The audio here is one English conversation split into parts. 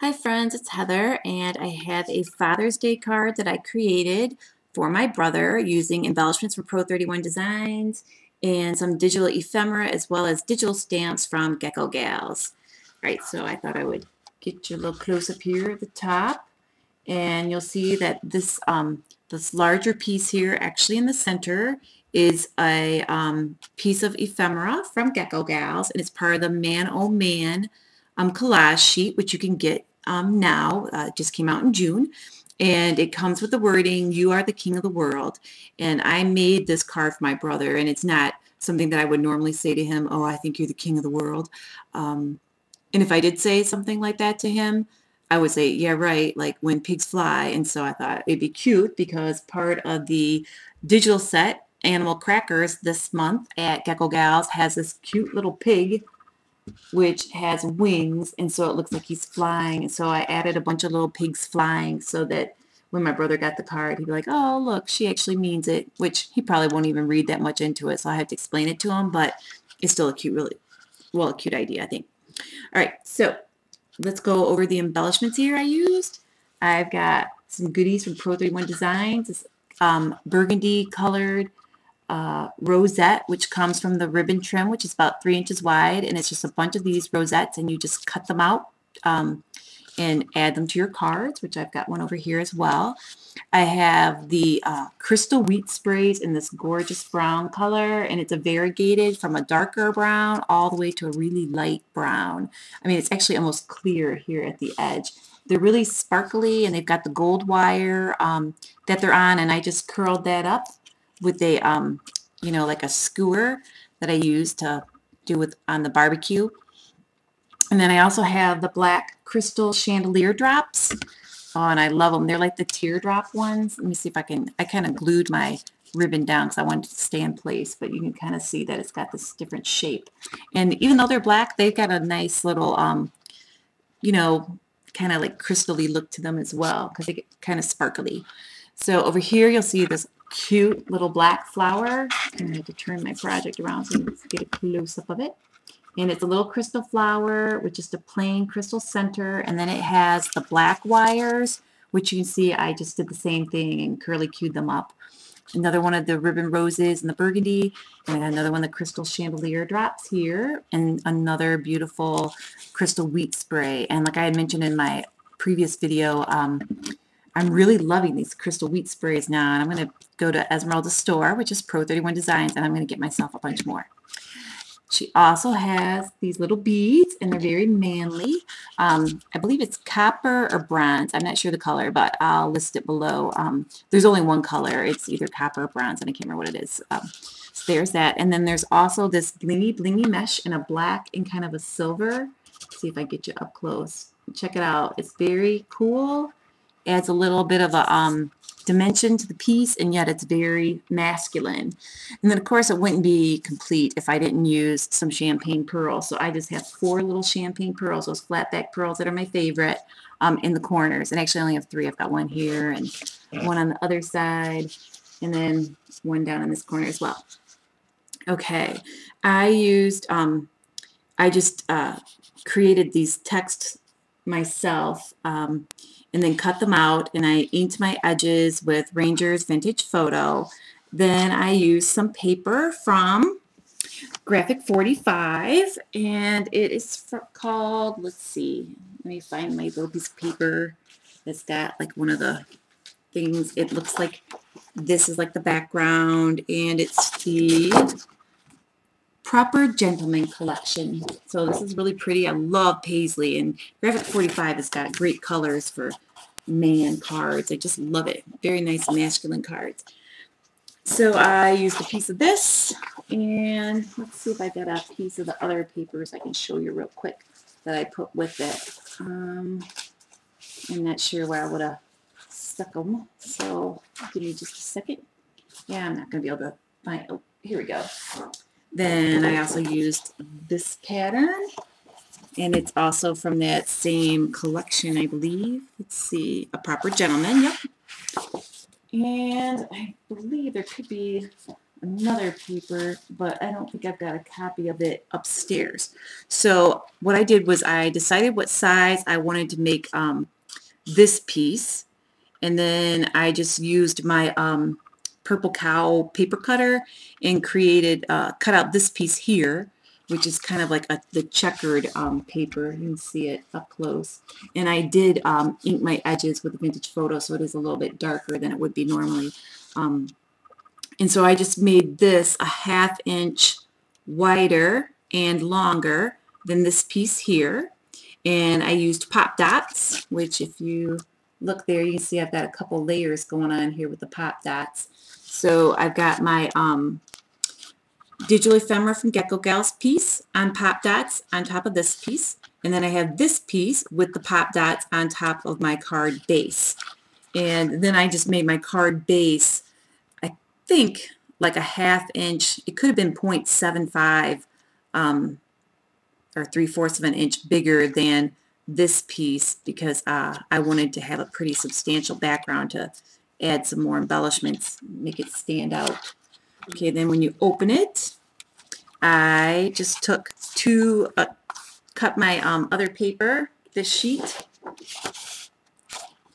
Hi friends, it's Heather, and I have a Father's Day card that I created for my brother using embellishments from Pro 31 Designs and some digital ephemera as well as digital stamps from Gecko Galz. Alright, so I thought I would get you a little close up here at the top, and you'll see that this larger piece here actually in the center is a piece of ephemera from Gecko Galz, and it's part of the Man Oh Man collage sheet, which you can get now. It just came out in June, and it comes with the wording, "You are the king of the world." And I made this card for my brother, and it's not something that I would normally say to him, "Oh, I think you're the king of the world." And if I did say something like that to him, I would say, "Yeah, right, like when pigs fly." And so I thought it'd be cute because part of the digital set, Animal Crackers, this month at Gecko Galz has this cute little pig which has wings, and so it looks like he's flying. And so I added a bunch of little pigs flying so that when my brother got the card, he'd be like, "Oh, look, she actually means it," which he probably won't even read that much into it, so I have to explain it to him, but it's still a cute, a cute idea, I think. All right, so let's go over the embellishments here I used. I've got some goodies from Pro 31 Designs. This burgundy colored rosette, which comes from the ribbon trim, which is about 3 inches wide, and it's just a bunch of these rosettes, and you just cut them out and add them to your cards, which I've got one over here as well. I have the crystal wheat sprays in this gorgeous brown color, and it's a variegated from a darker brown all the way to a really light brown. I mean, it's actually almost clear here at the edge. They're really sparkly, and they've got the gold wire that they're on, and I just curled that up with a, like a skewer that I use to do with on the barbecue. And then I also have the black crystal chandelier drops. Oh, and I love them. They're like the teardrop ones. Let me see if I kind of glued my ribbon down because I wanted it to stay in place, but you can kind of see that it's got this different shape. And even though they're black, they've got a nice little, kind of like crystally look to them as well because they get kind of sparkly. So over here you'll see this cute little black flower. I'm going to have to turn my project around so you can get a close-up of it. And it's a little crystal flower with just a plain crystal center, and then it has the black wires, which you can see I just did the same thing and curly cued them up. Another one of the ribbon roses and the burgundy, and another one of the crystal chandelier drops here, and another beautiful crystal wheat spray. And like I had mentioned in my previous video, I'm really loving these crystal wheat sprays now, and I'm going to go to Esmeralda's store, which is Pro 31 Designs, and I'm going to get myself a bunch more. She also has these little beads, and they're very manly. I believe it's copper or bronze. I'm not sure the color, but I'll list it below. There's only one color. It's either copper or bronze, and I can't remember what it is. So there's that. And then there's also this blingy mesh in a black and kind of a silver. Let's see if I get you up close. Check it out. It's very cool. Adds a little bit of a dimension to the piece, and yet it's very masculine. And then of course it wouldn't be complete if I didn't use some champagne pearls. So I just have 4 little champagne pearls, those flat back pearls that are my favorite, in the corners. And actually I only have 3. I've got one here and one on the other side, and then one down in this corner as well. Okay, I used I just created these texts myself, and then cut them out, and I inked my edges with Ranger's Vintage Photo. Then I used some paper from Graphic 45, and it is called, let's see, let me find my little piece of paper that's got like one of the things. It looks like this is like the background, and it's the Proper Gentleman collection. So this is really pretty. I love paisley, and Graphic 45 has got great colors for man cards. I just love it. Very nice masculine cards. So I used a piece of this, and let's see if I got a piece of the other papers I can show you real quick that I put with it. I'm not sure where I would have stuck them, so give me just a second. Yeah, I'm not going to be able to find. Oh, here we go. Then I also used this pattern, and it's also from that same collection, I believe. Let's see, A Proper Gentleman, yep. And I believe there could be another paper, but I don't think I've got a copy of it upstairs. So what I did was I decided what size I wanted to make this piece, and then I just used my Purple Cow paper cutter and created, cut out this piece here, which is kind of like the checkered paper. You can see it up close. And I did ink my edges with a vintage photo, so it is a little bit darker than it would be normally. And so I just made this a 1/2 inch wider and longer than this piece here. And I used pop dots, which if you look there, you can see I've got a couple layers going on here with the pop dots. So I've got my digital ephemera from Gecko Galz piece on pop dots on top of this piece. And then I have this piece with the pop dots on top of my card base. And then I just made my card base, I think, like a 1/2 inch. It could have been 0.75 or 3/4 of an inch bigger than this piece, because I wanted to have a pretty substantial background to add some more embellishments, make it stand out. Okay, then when you open it, I just took cut my other paper, this sheet,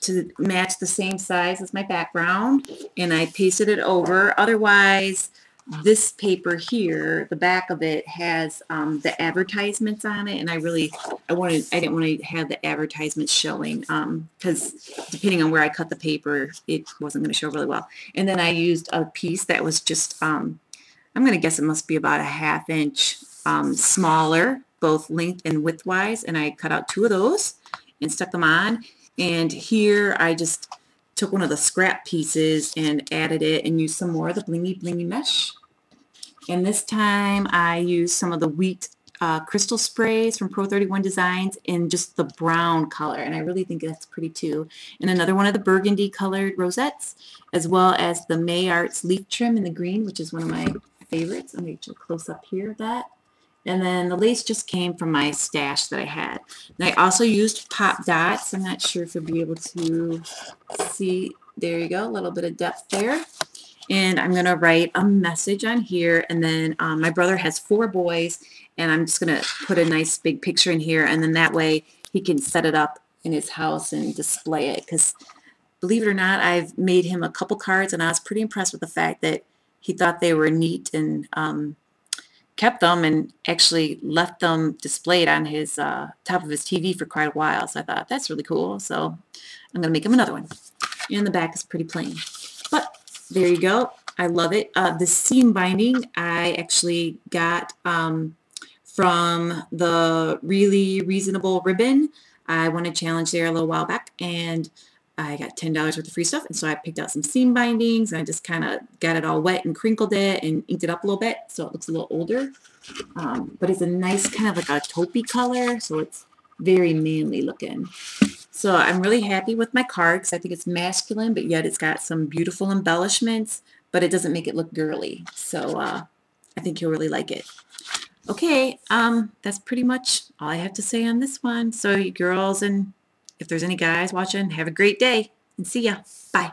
to match the same size as my background, and I pasted it over. Otherwise, this paper here, the back of it has the advertisements on it, and I didn't want to have the advertisements showing, because depending on where I cut the paper, it wasn't going to show really well. And then I used a piece that was just, I'm going to guess it must be about a 1/2 inch smaller, both length and width-wise, and I cut out 2 of those and stuck them on. And here I just took one of the scrap pieces and added it and used some more of the blingy blingy mesh. And this time I used some of the wheat crystal sprays from Pro 31 Designs in just the brown color, and I really think that's pretty too. And another one of the burgundy colored rosettes, as well as the May Arts leaf trim in the green, which is one of my favorites. I'm going to get a close up here of that. And then the lace just came from my stash that I had. And I also used pop dots. I'm not sure if you'll be able to see. There you go, a little bit of depth there. And I'm going to write a message on here. And then my brother has 4 boys, and I'm just going to put a nice big picture in here. And then that way he can set it up in his house and display it. Because believe it or not, I've made him a couple cards, and I was pretty impressed with the fact that he thought they were neat and kept them and actually left them displayed on his top of his TV for quite a while. So I thought, that's really cool. So I'm going to make him another one. And the back is pretty plain. But there you go. I love it. The seam binding I actually got from the Really Reasonable ribbon. I won a challenge there a little while back, and I got $10 worth of free stuff, and so I picked out some seam bindings, and I just kind of got it all wet and crinkled it and inked it up a little bit so it looks a little older. But it's a nice kind of like a taupey color, so it's very manly looking. So I'm really happy with my card because I think it's masculine, but yet it's got some beautiful embellishments, but it doesn't make it look girly. So I think you'll really like it. Okay, that's pretty much all I have to say on this one. So you girls, and if there's any guys watching, have a great day and see ya. Bye.